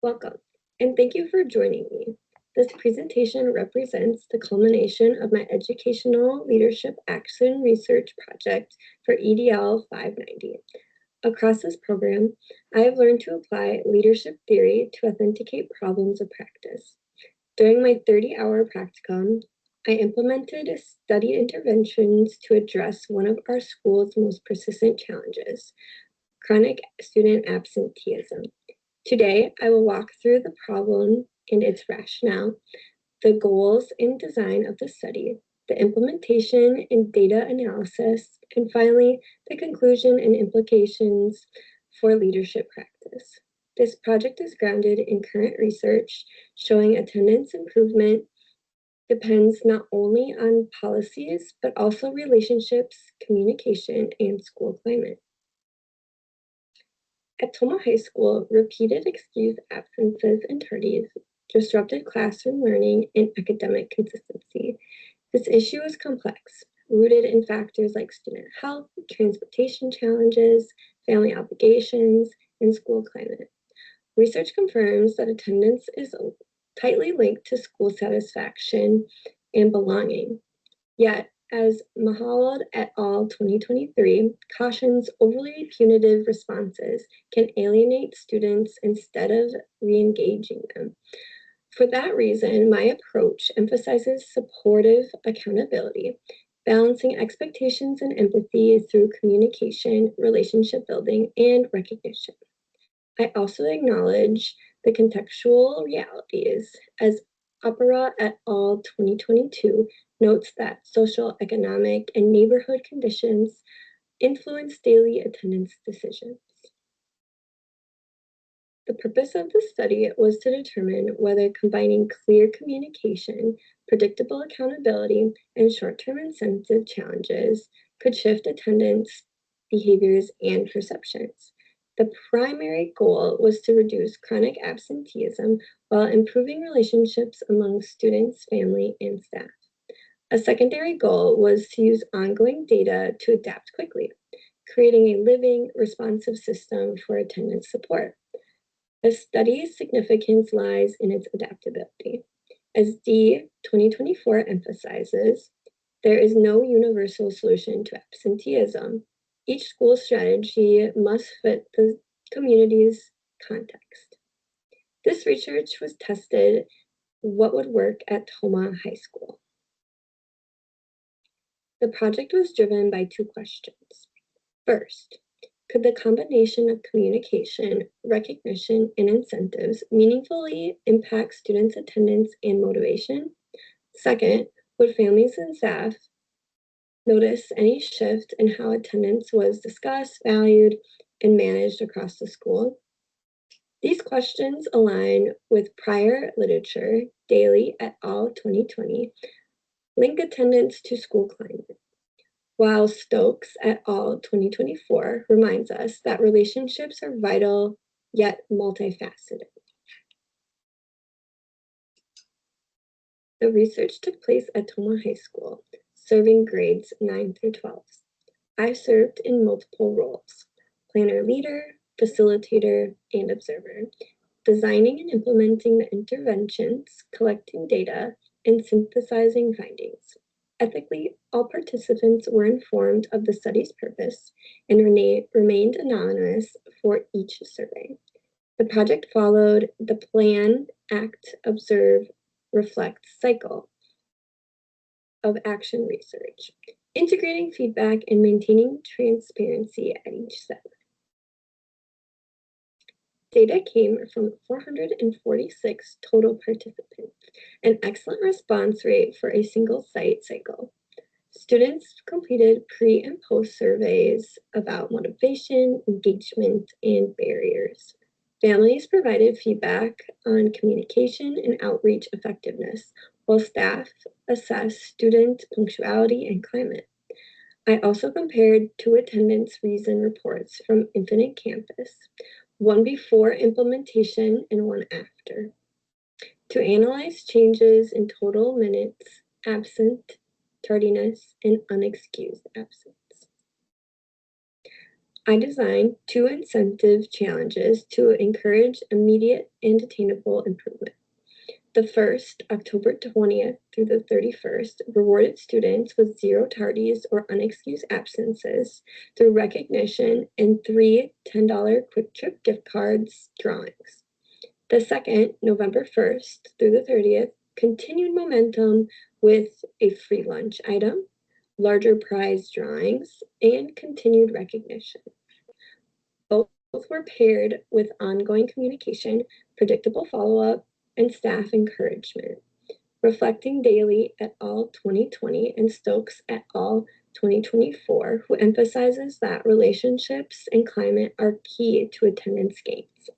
Welcome, and thank you for joining me. This presentation represents the culmination of my Educational Leadership Action Research Project for EDL 590. Across this program, I have learned to apply leadership theory to authenticate problems of practice. During my 30-hour practicum, I implemented study interventions to address one of our school's most persistent challenges, chronic student absenteeism. Today, I will walk through the problem and its rationale, the goals and design of the study, the implementation and data analysis, and finally, the conclusion and implications for leadership practice. This project is grounded in current research showing attendance improvement depends not only on policies, but also relationships, communication, and school climate. At Toma High School, repeated excused absences and tardies disrupted classroom learning and academic consistency. This issue is complex, rooted in factors like student health, transportation challenges, family obligations, and school climate. Research confirms that attendance is tightly linked to school satisfaction and belonging. Yet, as Mahalad et al. 2023 cautions, overly punitive responses can alienate students instead of re-engaging them. For that reason, my approach emphasizes supportive accountability, balancing expectations and empathy through communication, relationship building, and recognition. I also acknowledge the contextual realities, as Opera et al. 2022 notes that social, economic, and neighborhood conditions influence daily attendance decisions. The purpose of the study was to determine whether combining clear communication, predictable accountability, and short-term incentive challenges could shift attendance behaviors and perceptions. The primary goal was to reduce chronic absenteeism while improving relationships among students, family, and staff. A secondary goal was to use ongoing data to adapt quickly, creating a living, responsive system for attendance support. The study's significance lies in its adaptability. As D 2024 emphasizes, there is no universal solution to absenteeism. Each school strategy must fit the community's context. This research was tested what would work at Toma High School. The project was driven by two questions. First, could the combination of communication, recognition, and incentives meaningfully impact students' attendance and motivation? Second, would families and staff notice any shift in how attendance was discussed, valued, and managed across the school? These questions align with prior literature, Daly et al. 2020, link attendance to school climate, while Stokes et al. 2024 reminds us that relationships are vital yet multifaceted. The research took place at Toma High School, serving grades 9 through 12. I served in multiple roles: planner leader, facilitator, and observer, designing and implementing the interventions, collecting data, and synthesizing findings. Ethically, all participants were informed of the study's purpose and remained anonymous for each survey. The project followed the plan, act, observe, reflect cycle of action research, integrating feedback and maintaining transparency at each step. Data came from 446 total participants, an excellent response rate for a single site cycle. Students completed pre and post surveys about motivation, engagement, and barriers. Families provided feedback on communication and outreach effectiveness, while staff assessed student punctuality and climate. I also compared two attendance reason reports from Infinite Campus, one before implementation and one after, to analyze changes in total minutes absent, tardiness, and unexcused absence. I designed 2 incentive challenges to encourage immediate and attainable improvement. The first, October 20th through the 31st, rewarded students with 0 tardies or unexcused absences through recognition and 3 $10 Quick Trip gift cards drawings. The second, November 1st through the 30th, continued momentum with a free lunch item, larger prize drawings, and continued recognition. Both were paired with ongoing communication, predictable follow-up, and staff encouragement. Reflecting Daly et al. 2020 and Stokes et al. 2024, who emphasizes that relationships and climate are key to attendance gains.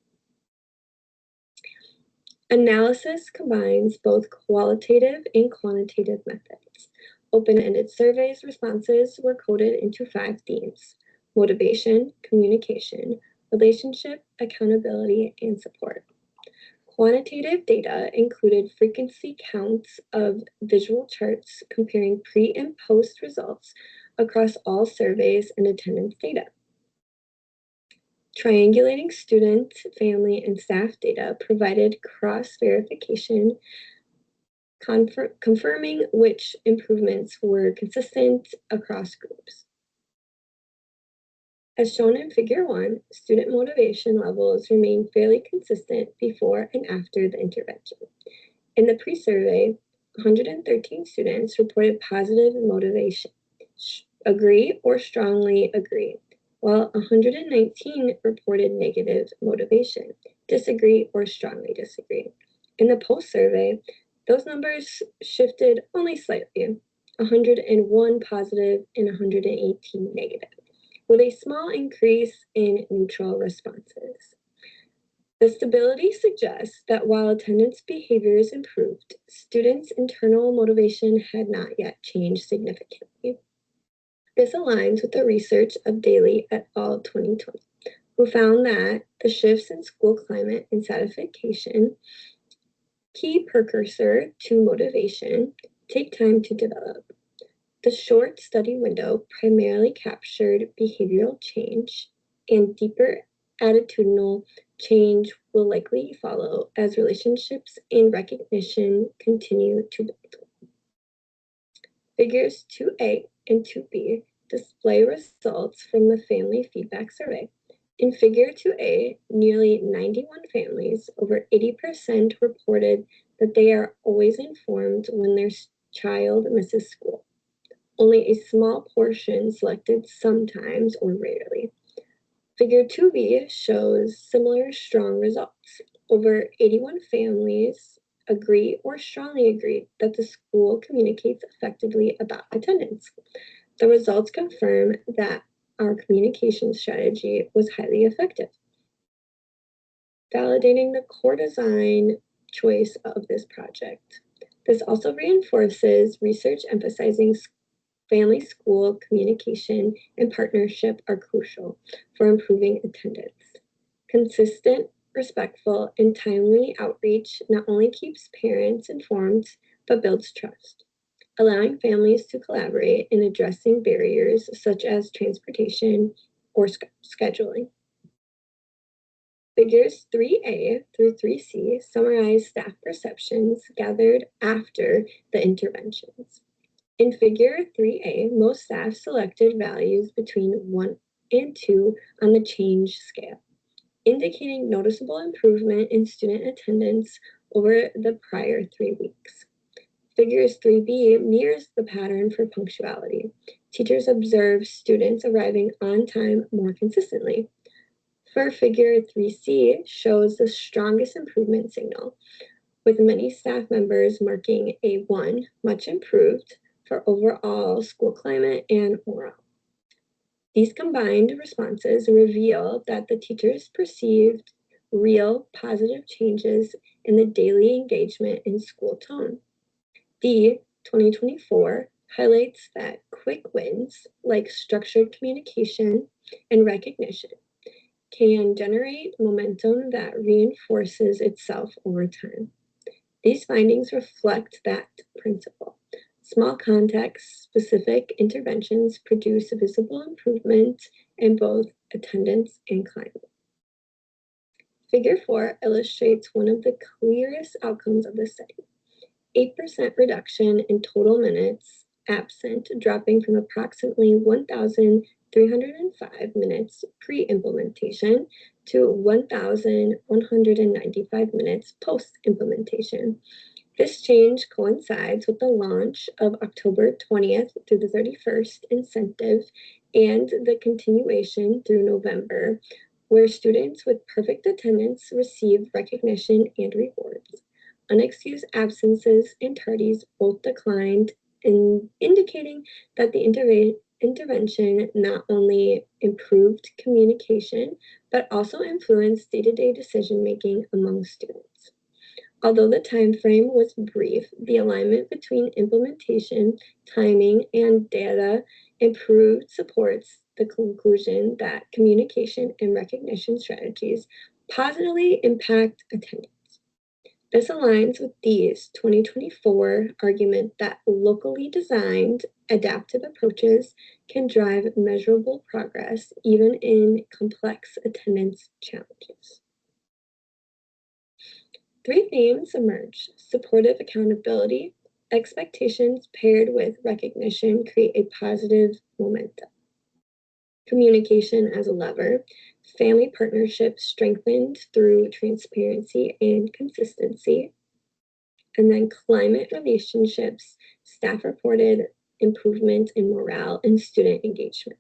Analysis combines both qualitative and quantitative methods. Open-ended surveys responses were coded into 5 themes: motivation, communication, relationship, accountability, and support. Quantitative data included frequency counts of visual charts comparing pre and post results across all surveys and attendance data. Triangulating student, family, and staff data provided cross-verification, confirming which improvements were consistent across groups. As shown in Figure 1, student motivation levels remain fairly consistent before and after the intervention. In the pre-survey, 113 students reported positive motivation, agree or strongly agree, while 119 reported negative motivation, disagree or strongly disagree. In the post-survey, those numbers shifted only slightly, 101 positive and 118 negative, with a small increase in neutral responses. The stability suggests that while attendance behaviors improved, students' internal motivation had not yet changed significantly. This aligns with the research of Daly et al. 2020, who found that the shifts in school climate and stratification, key precursor to motivation, take time to develop. The short study window primarily captured behavioral change, and deeper attitudinal change will likely follow as relationships and recognition continue to build. Figures 2A and 2B display results from the family feedback survey. In Figure 2A, nearly 91 families, over 80%, reported that they are always informed when their child misses school. Only a small portion selected sometimes or rarely. Figure 2B shows similar strong results. Over 81 families agree or strongly agree that the school communicates effectively about attendance. The results confirm that our communication strategy was highly effective. Validating the core design choice of this project. This also reinforces research emphasizing family school communication and partnership are crucial for improving attendance. Consistent, respectful, and timely outreach not only keeps parents informed, but builds trust, allowing families to collaborate in addressing barriers such as transportation or scheduling. Figures 3A through 3C summarize staff perceptions gathered after the interventions. In Figure 3A, most staff selected values between 1 and 2 on the change scale, indicating noticeable improvement in student attendance over the prior 3 weeks. Figures 3B mirrors the pattern for punctuality. Teachers observe students arriving on time more consistently. For Figure 3C shows the strongest improvement signal, with many staff members marking a 1, much improved, for overall school climate and morale. These combined responses reveal that the teachers perceived real positive changes in the daily engagement and school tone. The 2024 highlights that quick wins, like structured communication and recognition, can generate momentum that reinforces itself over time. These findings reflect that principle. Small context-specific interventions produce visible improvement in both attendance and climate. Figure 4 illustrates one of the clearest outcomes of the study. 8% reduction in total minutes absent, dropping from approximately 1,305 minutes pre-implementation to 1,195 minutes post-implementation. This change coincides with the launch of October 20th through the 31st incentive and the continuation through November, where students with perfect attendance receive recognition and rewards. Unexcused absences and tardies both declined, indicating that the intervention not only improved communication, but also influenced day-to-day decision-making among students. Although the time frame was brief, the alignment between implementation, timing, and data improved supports the conclusion that communication and recognition strategies positively impact attendance. This aligns with Dee's 2024 argument that locally designed adaptive approaches can drive measurable progress even in complex attendance challenges. 3 themes emerge: supportive accountability, expectations paired with recognition create a positive momentum. Communication as a lever, family partnerships strengthened through transparency and consistency. And then climate relationships, staff reported improvement in morale and student engagement.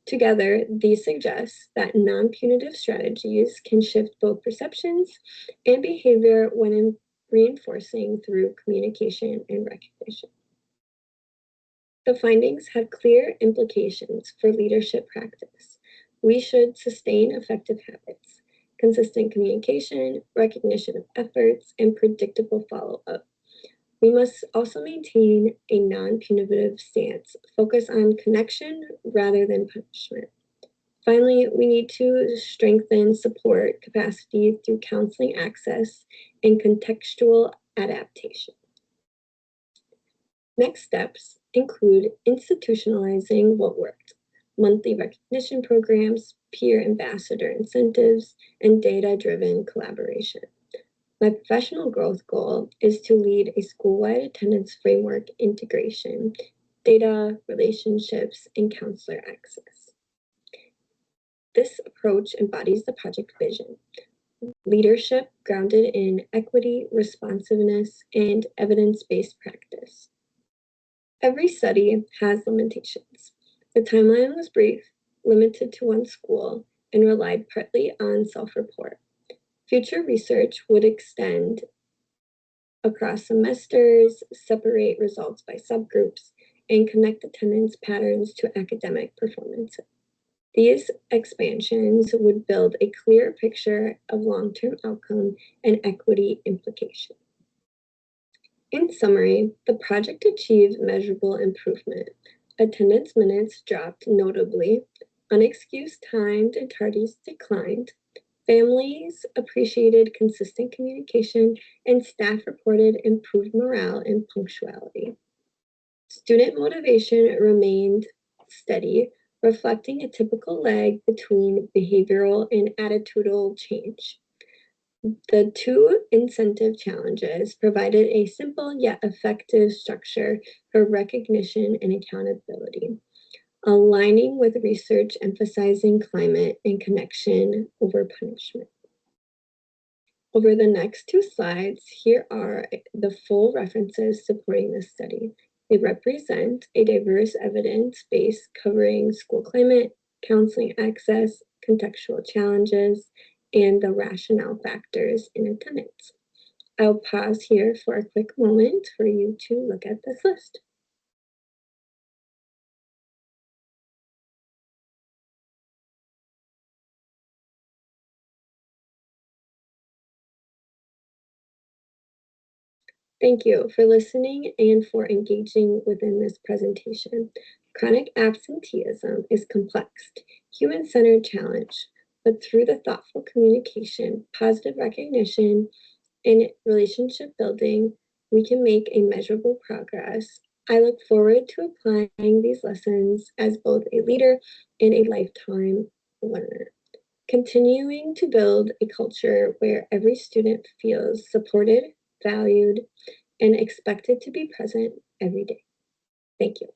Together, these suggest that non-punitive strategies can shift both perceptions and behavior when reinforcing through communication and recognition. The findings have clear implications for leadership practice. We should sustain effective habits, consistent communication, recognition of efforts, and predictable follow-up. We must also maintain a non-punitive stance, focus on connection rather than punishment. Finally, we need to strengthen support capacity through counseling access and contextual adaptation. Next steps include institutionalizing what worked: monthly recognition programs, peer ambassador incentives, and data-driven collaboration. My professional growth goal is to lead a school-wide attendance framework integration, data, relationships, and counselor access. This approach embodies the project vision: leadership grounded in equity, responsiveness, and evidence-based practice. Every study has limitations. The timeline was brief, limited to one school, and relied partly on self-report. Future research would extend across semesters, separate results by subgroups, and connect attendance patterns to academic performance. These expansions would build a clear picture of long-term outcome and equity implications. In summary, the project achieved measurable improvement. Attendance minutes dropped notably, unexcused timed and tardies declined, families appreciated consistent communication, and staff reported improved morale and punctuality. Student motivation remained steady, reflecting a typical lag between behavioral and attitudinal change. The 2 incentive challenges provided a simple yet effective structure for recognition and accountability, aligning with research emphasizing climate and connection over punishment. Over the next 2 slides, here are the full references supporting this study. They represent a diverse evidence base covering school climate, counseling access, contextual challenges, and the rationale factors in attendance. I'll pause here for a quick moment for you to look at this list. Thank you for listening and for engaging within this presentation. Chronic absenteeism is complex, human-centered challenge, but through the thoughtful communication, positive recognition, and relationship building, we can make a measurable progress I look forward to applying these lessons as both a leader and a lifetime learner, continuing to build a culture where every student feels supported, valued, and expected to be present every day. Thank you.